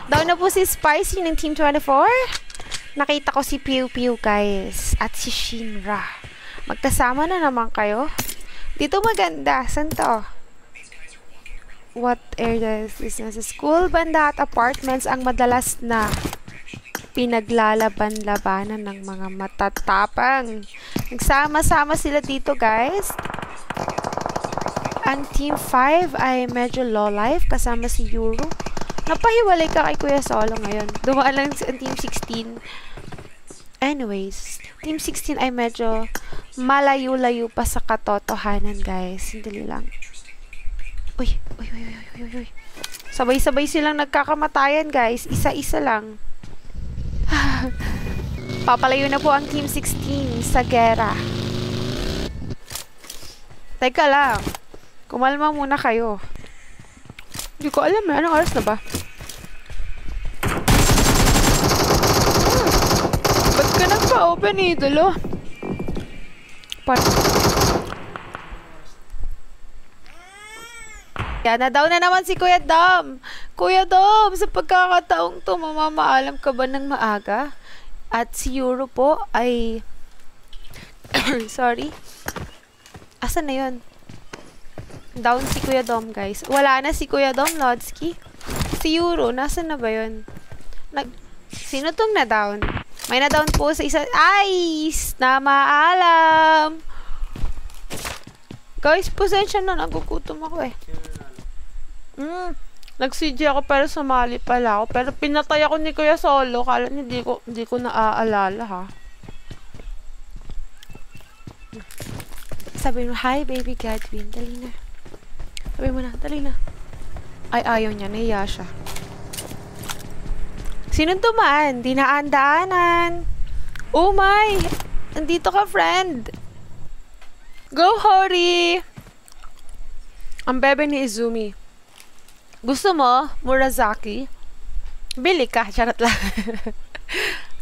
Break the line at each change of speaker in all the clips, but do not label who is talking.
Down na po si Spicy ng Team 24. Nakita ko si Pew Pew, guys. At si Shinra. Magkasama na naman kayo. Dito maganda. Saan to? What area is this? School, banda at apartments ang madalas na pinaglalaban-labanan ng mga matatapang. Nagsama-sama sila dito, guys. Ang Team 5 ay medyo low life kasama si Euro. Napahiwalay ka kay Kuya Solo ngayon. Dumaan lang sa Team 16. Anyways, Team 16 ay medyo malayo-layo pa sa katotohanan, guys. Sandali lang. Uy. Sabay-sabay silang nagkakamatayan, guys. Isa-isa lang. Papalayo na po ang Team 16 sa gera. Teka lang. Kumalma muna kayo. Hindi ko alam eh. Anong oras na ba? Ba't ka nagpa-open idolo? Yan, na-down na naman si Kuya Dom. Kuya Dom, sa pagkakataong to, mamamaalam ka ba ng maaga? At si Euro po ay... Sorry. Asan na yun? Down si Kuya Dom, guys. Wala na si Kuya Dom, Lodsky. Si Euro, nasan na ba yun? Sino tong na-down? May na-down po sa isa... Ay! Na maalam! Guys, pasensya na. Nagugutom ako eh. Nag-CG ako pero sumali pala ako. Pero pinatay ako ni Kuya Solo. Kala niya hindi ko naaalala ha. Sabi mo, hi baby Godwin. Dali na. Sabi mo na, dali na. Ay, ayaw niya. Nahiya siya. Sinong dumaan? Dinaan-daanan. Oh my! Nandito ka, friend. Go, Hori! Ang bebe ni Izumi. Gusto mo, Murasaki? Bili ka. Charot lang.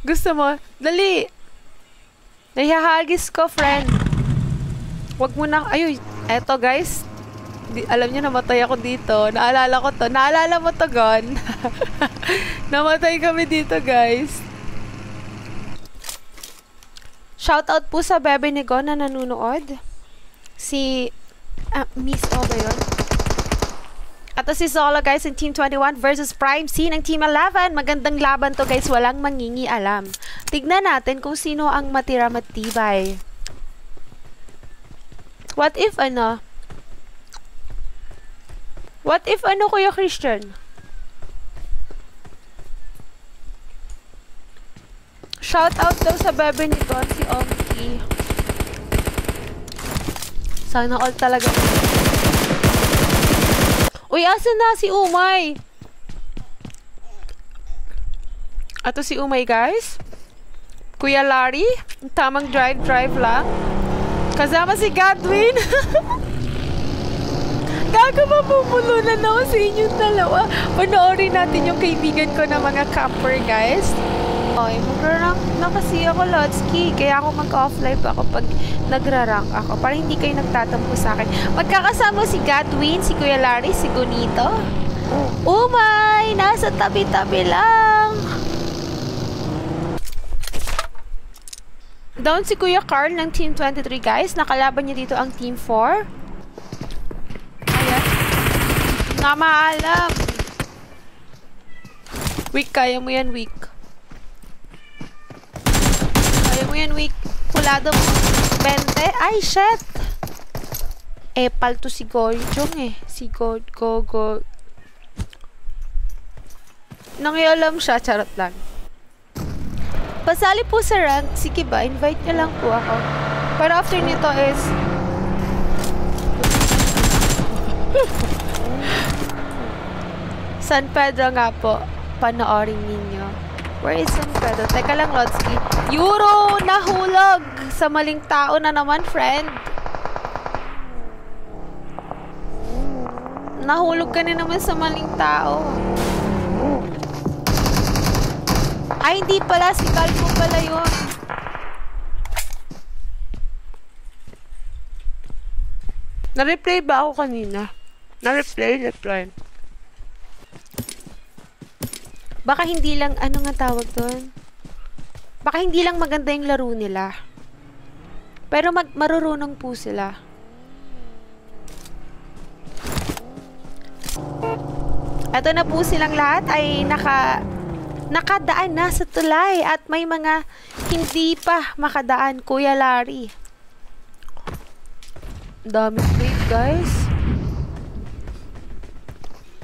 Gusto mo? Dali. Nahihagis ko, friend. Wag mo na... Ayun, eto guys. Alam niyo, namatay ako dito. Naalala ko to. Naalala mo to, Gon? Namatay kami dito, guys. Shoutout po sa bebe ni Gon na nanunood. Si... Miss O ba yun? At si Solo, guys, ng Team 21 versus Prime C ng Team 11. Magandang laban to, guys. Walang mangingialam. Tignan natin kung sino ang matira matibay. What if ano, Kuya Christian? Shout out daw sa bebe ni Don, si Omki. Sana all talaga. Uy, asan na si Umay? Ato si Umay, guys. Kuya Larry, tamang drive lang. Kasama si Godwin. Gago, mapupulunan ako sa inyong dalawa. Panoorin natin yung kaibigan ko na mga camper, guys. Ay, magra-rank na kasi ako, Lotsky. Kaya ako mag-off-live ako pag nagra-rank ako. Para hindi kayo nagtatampo sa akin. Magkakasama si Godwin, si Kuya Larry, si Gunito. Umay! Nasa tabi-tabi lang. Down si Kuya Carl ng Team 23, guys. Nakalaban niya dito ang Team 4. Ayan. Nga maalam. Weak, kaya mo yan, weak. Kaya mo yan, weak. Pulado mo. 20. Ay, shit. Palto si Gorjong eh. Si Go. Nangialam siya. Charot lang. Pasali po sa rank. Sige ba? Invite niya lang po ako. Pero after nito is... San Pedro nga po. Panoorin ninyo. Where is San Pedro? Teka lang, Lodsky. Euro! Nahulog! Sa maling tao na naman, friend. Nahulog ka na naman sa maling tao. Ay, hindi pala. Si Calvo pala yun. Na-replay ba ako kanina? Na-replay. Baka hindi lang, ano nga tawag doon? Baka hindi lang maganda yung laro nila. Pero marurunong po sila. Ito na po silang lahat ay nakadaan na sa tulay at may mga hindi pa makadaan, Kuya Larry. Dami plate, guys.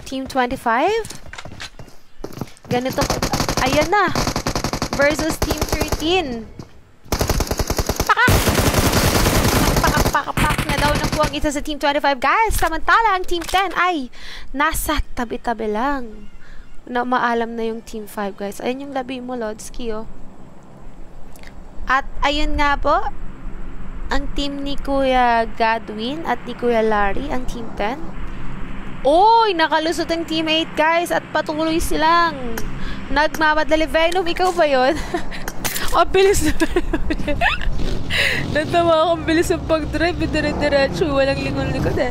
Team 25. Ganito. Ayan na. Versus Team 13. Pakak na daw na po ang isa sa Team 25, guys. Samantala, ang Team 10 ay nasa tabi-tabi lang. Na maalam na yung Team 5, guys. Ayun yung labi mo, Lodski, oh. At ayun nga po, ang team ni Kuya Godwin at ni Kuya Larry, ang Team 10. Oy, nakalusot ang Team 8, guys. At patuloy silang nagmamadali. Venom, ikaw ba yun? Ang bilis na natawa akong bilis ang pag-drive. Dire-diretso. Walang lingon-likod eh.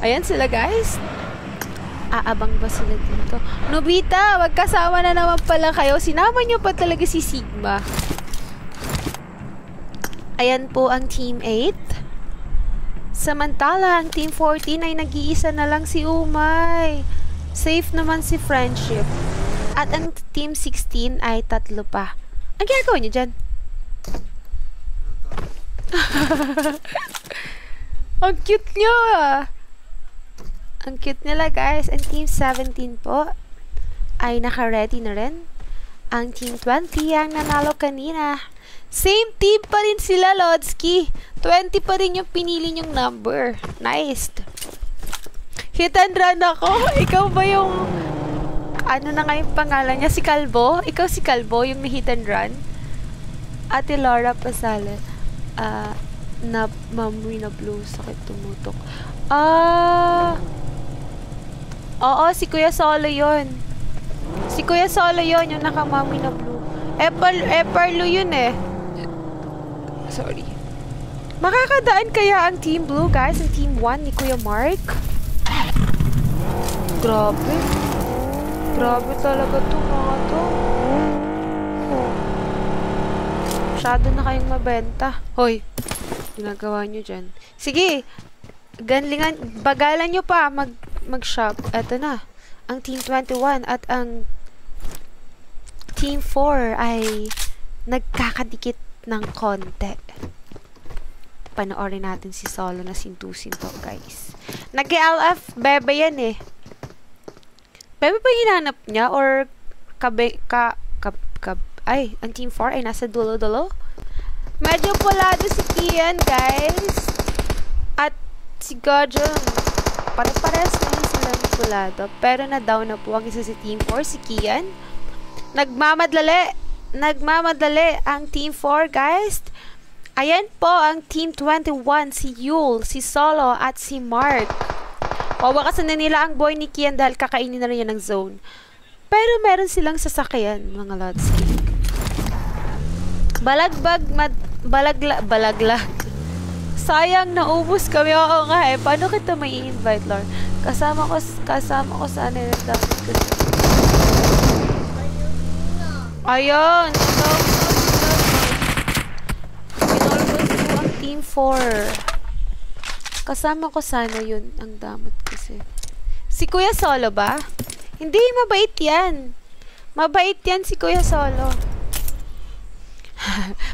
Ayan sila, guys. Aabang ba sila dito? Nobita, magkasama na naman pala kayo. Sinama nyo pa talaga si Sigma. Ayan po ang Team 8. Samantala, ang Team 14 ay nag-iisa na lang si Umay. Safe naman si Friendship. At ang Team 16 ay 3 pa. Ang ginagawa nyo dyan? Ang cute nyo ah. Ang cute nila, guys. Ang Team 17 po ay naka-ready na rin. Ang Team 20 ang nanalo kanina. Same team pa rin sila, Lodski. 20 pa rin yung pinili nyong number. Nice. Hit and run ako. Ikaw ba yung... Ano na nga yung pangalan niya? Si Calvo? Ikaw si Calvo, yung may hit and run? Ate Laura Pasale. Memory na blue. Sakit tumutok. Oo, si Kuya Solo yun. Si Kuya Solo yun, yung naka-mommy na blue. Parlo yun eh. Sorry. Makakadaan kaya ang Team Blue, guys? Ang Team 1 ni Kuya Mark? Grabe. Grabe talaga to, mga to. Masyado na kayong mabenta. Hoy, ginagawa nyo dyan. Sige, ganlingan, bagalan nyo pa mag-shop. Eto na, ang Team 21 at ang Team 4 ay nagkakadikit ng konti. Panoorin natin si Solo na sintusin to, guys. Nag-LF, bebe yan eh. Bebe ba hinanap niya? Or ay, ang Team 4 ay nasa dulo-dulo? Medyo pulado si Kian, guys. At si Gojong. Pare-pares naman silang pulado. Pero na-down na po ang isa si Team 4, si Kian. Nagmamadali ang Team 4, guys. Ayan po ang Team 21, si Yul, si Solo, at si Mark. Wawakasan na nila ang boy ni Kian dahil kakainin na rin yan ng zone. Pero meron silang sasakyan, mga Lodski. Balaglag. Sayang, naubos kami. Oo nga eh. Paano kita may i-invite, Lord? Kasama ko sana yung dapat ko. Ayun. Pinolbos ko ang Team 4. Kasama ko sana yun. Ang damot kasi. Si Kuya Solo ba? Hindi, mabait yan. Mabait yan si Kuya Solo.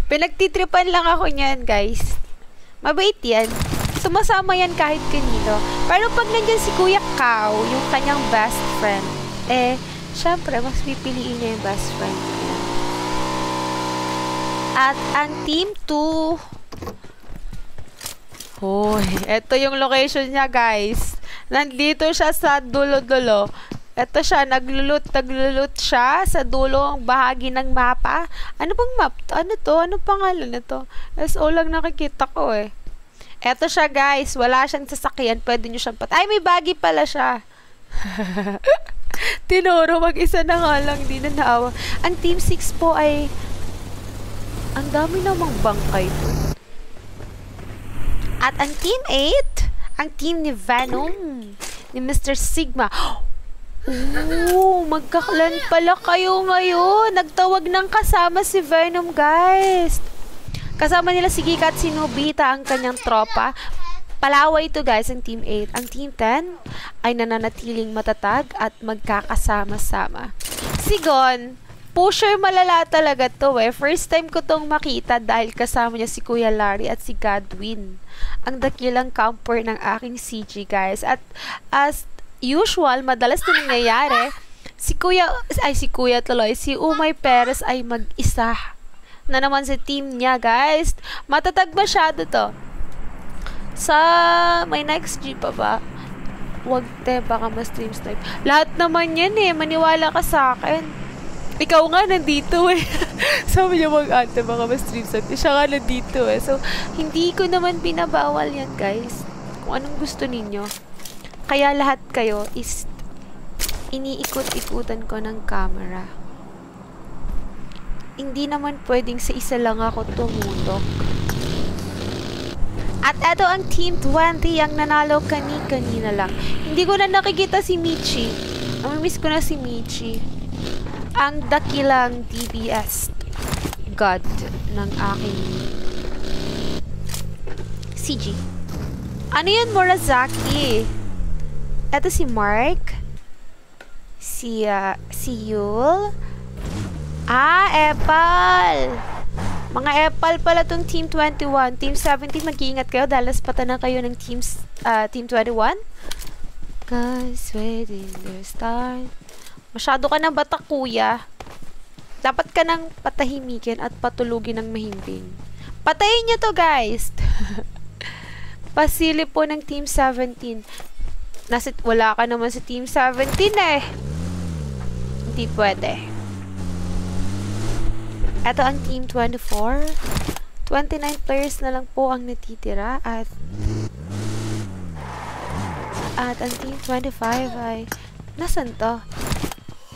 Pinagtitripan lang ako niyan, guys. Mabait yan. Sumasama yan kahit kanino. Pero pag nandyan si Kuya Kao, yung kanyang best friend, syempre, mas pipiliin niya yung best friend niya. At ang Team 2, hoy, eto yung location niya, guys. Nandito siya sa dulo-dulo. Eto siya, naglulot siya sa dulong bahagi ng mapa. Ano bang map? Ano to? Anong pangalan nito? SO lang nakikita ko eh. Eto siya, guys. Wala siyang sasakyan. Pwede nyo siyang ay, may baggy pala siya. Tinuro, mag-isa na nga lang. Di na naawa. Ang Team 6 po ay ang dami namang bangkay po. At ang Team 8, ang team ni Venom, ni Mr. Sigma. Magkaklan pala kayo ngayon. Nagtawag ng kasama si Venom, guys. Kasama nila si Gika at si Nobita, ang kanyang tropa. Palaway ito, guys, ang Team 8. Ang Team 10 ay nananatiling matatag at magkakasama-sama. Si Gon, pusher malala talaga to eh. First time ko tong makita dahil kasama niya si Kuya Larry at si Godwin. Ang dakilang camper ng aking CG, guys. At as usual, madalas na nangyayari, si Umay Perez ay mag-isa na naman sa team niya, guys. Matatag masyado to. May next G pa ba? Wag te, baka ma-stream snipe. Lahat naman yan eh, maniwala ka sa akin. Ikaw nga nandito eh. Sabi niya mag-ate, baka ma-stream snipe. Siya nga nandito eh. So, hindi ko naman binabawal yan, guys. Kung anong gusto ninyo. Kaya lahat kayo is iniikot-ikutan ko ng camera. Hindi naman pwedeng sa isa lang ako tumutok. At eto ang Team 20 ang nanalo kanina lang. Hindi ko na nakikita si Michi. Namimiss ko na si Michi. Ang dakilang DBS God ng aking CG. Ano yun, Morazaki? Eto si Mark. Si Yul. Epal! Mga Epal pala tong Team 21. Team 17, mag-iingat kayo dahil naspatan na kayo ng Team 21. Guys, waiting your start. Masyado ka ng bata, kuya. Dapat ka nang patahimikin at patulugin ng mahimbing. Patayin nyo to, guys! Pasili po ng Team 17. Wala ka naman sa Team 17 eh. Hindi pwede. Ito ang Team 24. 29 players na lang po ang natitira at ang Team 25 ay nasan to?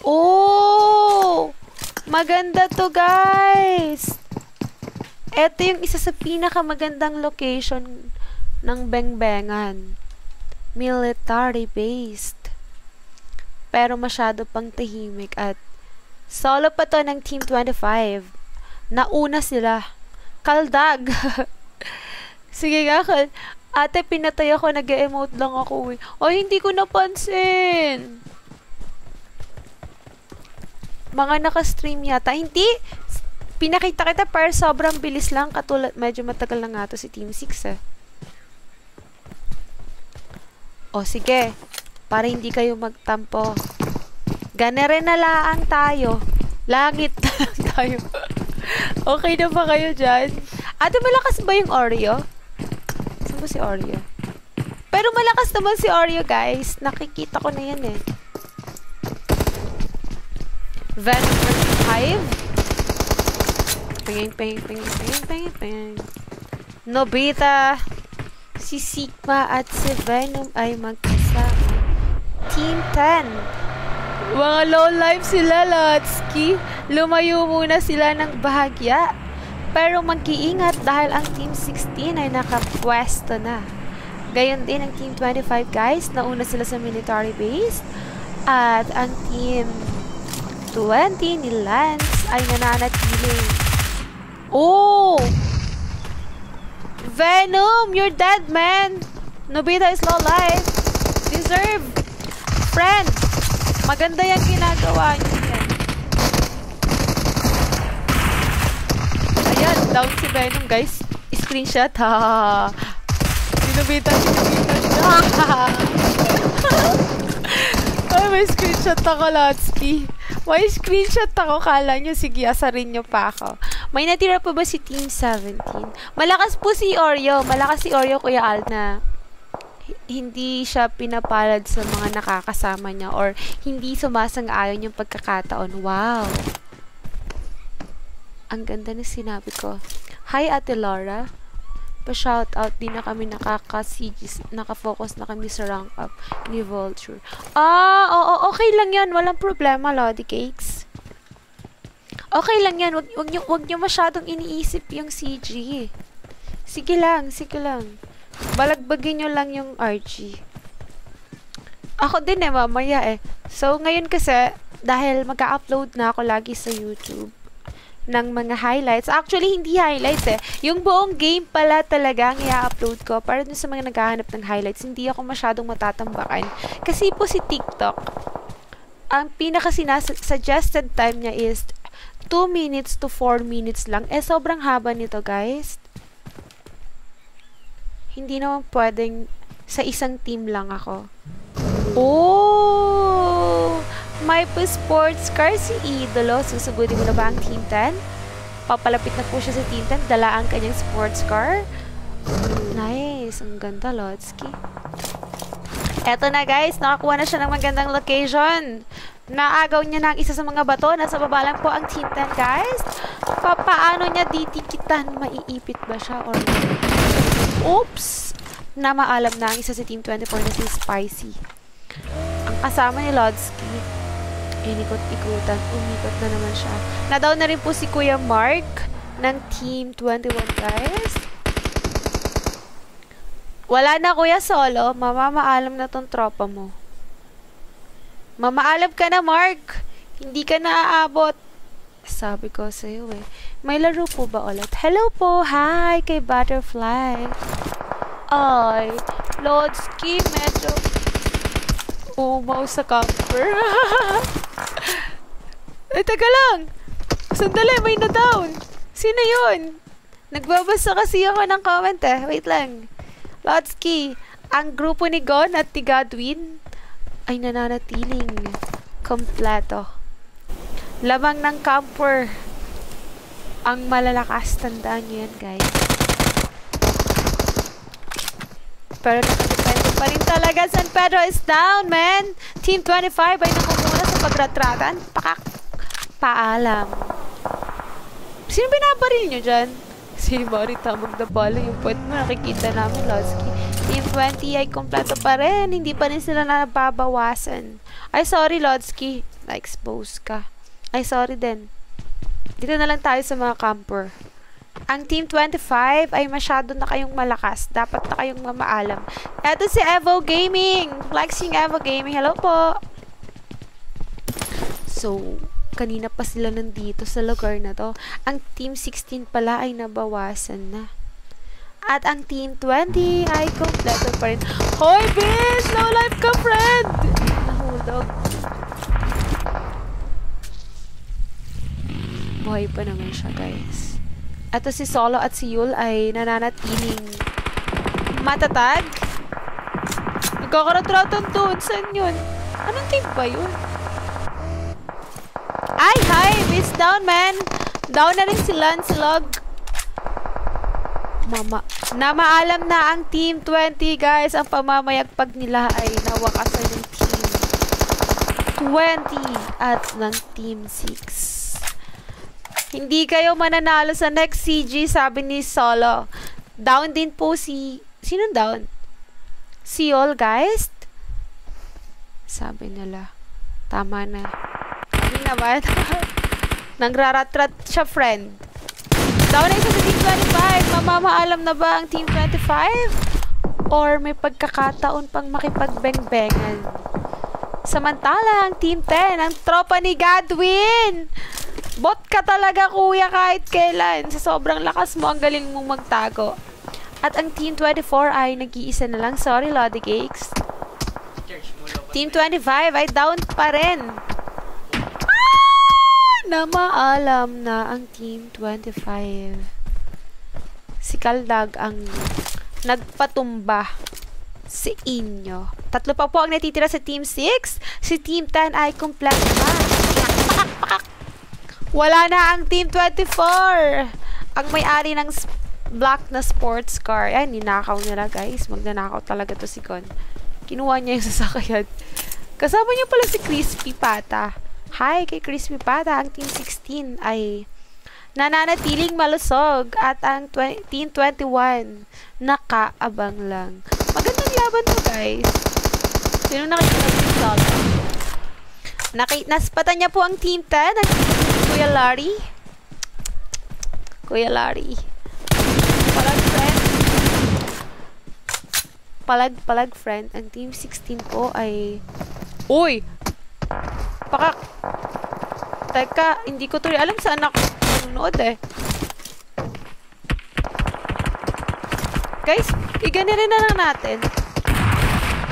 Oh! Maganda to, guys! Ito yung isa sa pinakamagandang location ng Bengbengan. Military based. Pero masyado pang tahimik at solo pa to ng Team 25. Nauna sila. Kaldag. Sige nga, ate, pinatay ako. Nag-emote lang ako eh. Ay, hindi ko napansin. Mga naka-stream yata. Hindi. Pinakita kita pero sobrang bilis lang. Katulad, medyo matagal na nga to si Team 6 eh. O, sige. Para hindi kayo magtampo. Ganere na laang tayo. Langit na lang tayo. Okay na ba kayo dyan? Ate, malakas ba yung Oreo? Saan ba si Oreo? Pero malakas naman si Oreo, guys. Nakikita ko na yan eh. Venom versus Hive. Ping. Nobita. Si Sigma at si Venom ay magkasama. Team 10. Mga low life sila, Lotski. Lumayo muna sila ng bahagya. Pero mag-iingat dahil ang Team 16 ay nakapwesto na. Gayon din ang Team 25, guys. Nauna sila sa military base. At ang Team 20 ni Lance ay nananatiling. Oh! Venom! You're dead, man! Nobita is low life. Deserve! Friend! Maganda yung ginagawa niyo yan. Ayan, down si Venom, guys. Screenshot, ha. Sinubita siya. Ay, may screenshot ako, Lotski. May screenshot ako. Kala nyo, sige, asarin nyo pa ako. May natira pa ba si Team 17? Malakas po si Oreo. Malakas si Oreo, Kuya Al, na hindi siya pinapalad sa mga nakakasama niya or hindi sumasang-ayon yung pagkakataon. Wow! Ang ganda na sinabi ko. Hi, Ate Laura. Pa-shoutout, di na kami nakafocus na kami sa rank up ni Vulture. Oo, okay lang yan. Walang problema, Lodi Cakes. Okay lang yan. Wag nyo masyadong iniisip yung CG. Sige lang. Balagbagin nyo lang yung RG. Ako din mamaya So, ngayon kasi, dahil mag-upload na ako lagi sa YouTube ng mga highlights. Actually, hindi highlights Yung buong game pala talaga ang i-upload ko para dun sa mga naghahanap ng highlights. Hindi ako masyadong matatambakan. Kasi po si TikTok, ang pinaka-suggested time niya is 2 minutes to 4 minutes lang. Sobrang haba nito, guys. Hindi naman pwedeng sa isang team lang ako. Oh! May sports car si Idolo. Susugutin mo na ba ang Team 10? Papalapit na po siya sa Team 10. Dala ang kanyang sports car. Nice. Ang ganda, Lodsky. Eto na, guys. Nakakuha na siya ng magandang location. Naagaw niya na ang isa sa mga bato. Nasa baba lang po ang Team 10, guys. Paano niya ditikitan? Maiipit ba siya? Or oops! Na maalam na ang isa sa Team 24 na si Spicy. Ang kasama ni Lodsky, inikot-ikutan, umikot na naman siya. Na-down na rin po si Kuya Mark ng Team 21, guys. Wala na, Kuya Solo. Mamamaalam na tong tropa mo. Mamaalam ka na, Mark. Hindi ka na aabot. Sabi ko sa'yo May laro po ba ulit? Hello po. Hi kay Butterfly. Ay, Lodsky, medyo umaw sa camper. Teka lang. Sandali, may na-down. Sino yun? Nagbabasa kasi ako ng comment Wait lang. Lodsky, ang grupo ni Gon at ni Godwin ay nananatiling kompleto. Lamang ng camper ang malalakas. Tandaan nyo yan, guys. Pero nakadepende pa rin talaga. San Pedro is down, man. Team 25 ay nakumuna sa pagratratan. Paalam. Sino binabaril nyo dyan? Si Marita Magdabala. Yung point mo, nakikita namin, Lodsky. Team 20 ay kompleto pa rin. Hindi pa rin sila nababawasan. Ay, sorry, Lodsky. Na-expose ka. Ay, sorry din. Dito na lang tayo sa mga camper. Ang Team 25 ay masyado na kayong malakas. Dapat na kayong mamaalam. Eto si Evo Gaming. Flexing Evo Gaming. Hello po. So, kanina pa sila nandito sa lugar na to. Ang Team 16 pala ay nabawasan na. At ang Team 20 ay kompleto pa rin. Hoy, Biz! No life ka, friend! Nahulog. Buhay pa naman siya, guys. Ato si Solo at si Yul ay nananatiling matatag. Nagkakarotratan doon. Saan yun? Anong team ba yun? Ay, hi! Miss down, man! Down na rin si Lancelog. Namaalam na ang Team 20, guys. Ang pamamayagpag nila ay nawakasan ng Team 20 at ng Team 6. Hindi kayo mananalo sa next CG, sabi ni Solo. Down din po si... Sino down? Si All, guys? Sabi nila. Tama na. Hindi naman. Nangraratrat siya, friend. Down na isa sa Team 25. Mamamaalam na ba ang Team 25? Or may pagkakataon pang makipagbeng-bengan? Samantala, ang Team 10, ang tropa ni Godwin! Bot ka talaga, kuya, kahit kailan. Sa sobrang lakas mo, ang galing mong magtago. At ang Team 24 ay nag-iisa na lang. Sorry, Lodi Cakes. Team 25 ay down pa rin. Namaalam na ang Team 25. Si Kaldag ang nagpatumba si inyo. Tatlo pa po ang natitira sa Team 6. Si Team 10 ay kompleto na. Wala na ang Team 24. Ang may-ari ng black na sports car. Ayan, ninakaw nila, guys. Magnanakaw talaga to si Gon. Kinuha niya yung sasakyan. Kasama niya pala si Crispy Pata. Hi kay Crispy Pata. Ang Team 16 ay nananatiling malusog. At ang Team 21 nakaabang lang. Magandang laban to, guys. Sino nakikita yung solo? Naspatan niya po ang Team 10. Ang Kuya Larry. Kuya Larry. Parang friend. palag friend. Ang team 16 po ay... Uy! Teka, hindi ko to alam saan ako nanonood eh. Guys, iganirin na lang natin.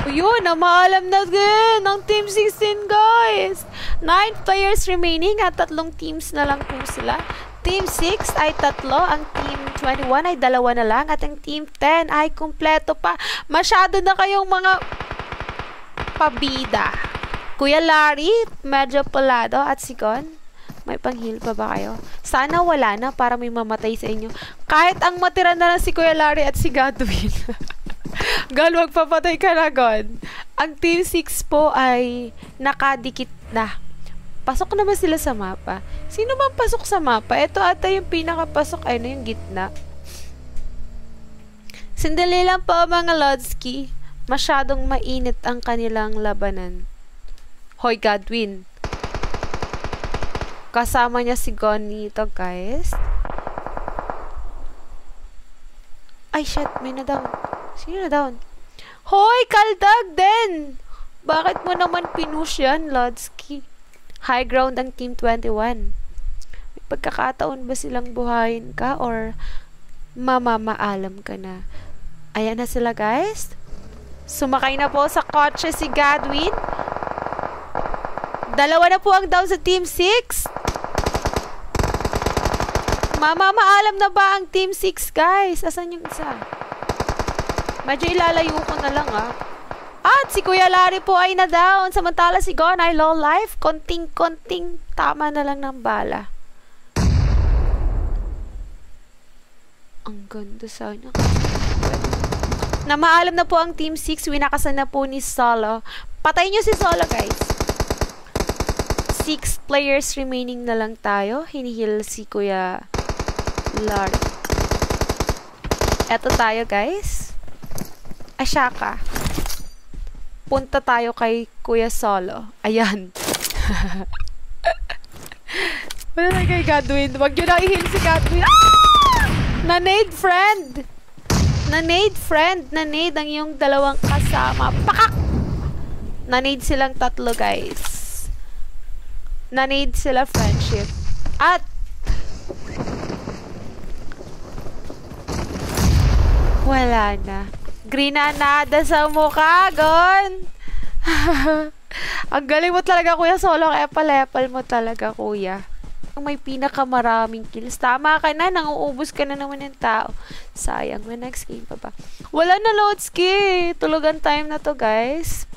Yun, maalam na din ng Team 16, guys. 9 players remaining at 3 teams na lang po sila. Team 6 ay 3, ang Team 21 ay 2 na lang, at ang Team 10 ay kumpleto pa. Masyado na kayong mga pabida. Kuya Larry, medyo Polado at Sigon, may pang-heal pa ba kayo? Sana wala na para may mamatay sa inyo. Kahit ang matira na lang si Kuya Larry at si Godwin. Gon, magpapatay ka na, Gon. Ang Team 6 po ay nakadikit na. Pasok na ba sila sa mapa? Sino bang pasok sa mapa? Ito ata yung pinakapasok. Ay na yung gitna. Sandali lang po, mga Lodski. Masyadong mainit ang kanilang labanan. Hoy, Godwin. Kasama niya si Gon nito, guys. Ay, shit. May na-down. Sino na-down? Hoy, Kaldag din! Bakit mo naman pinush yan, Lodski? High ground ang Team 21. May pagkakataon ba silang buhayin ka or mamamaalam ka na? Ayan na sila, guys. Sumakay na po sa kotse si Godwin. 2 na po ang down sa Team 6. Mamamaalam na ba ang Team 6, guys? Asan yung isa? Medyo ilalayo ko na lang, ah. At si Kuya Larry po ay na-down. Samantala si Gon ay low life. Konting-konting tama na lang ng bala. Ang ganda sana. Namaalam na po ang Team 6. Winakasan na po ni Solo. Patay nyo si Solo, guys. 6 players remaining na lang tayo. Hinihil si Kuya Larry. Eto tayo, guys. Ashaka. Punta tayo kay Kuya Solo. Ayan. Wala na kay Godwin. Wag nyo na i-heal si Godwin. Ah! Na-nade friend! Na-nade friend! Na-nade ang yung dalawang kasama. Pakak! Na-nade silang 3, guys. Na-nade sila friendship. At wala na. Grenada sa mukha, Gon. Ang galing mo talaga, Kuya Solo. Epal-epal mo talaga, Kuya. May pinakamaraming kills. Tama ka na. Nanguubos ka na naman ng tao. Sayang. May next game pa ba? Wala na, Lodski. Tulugan time na to, guys.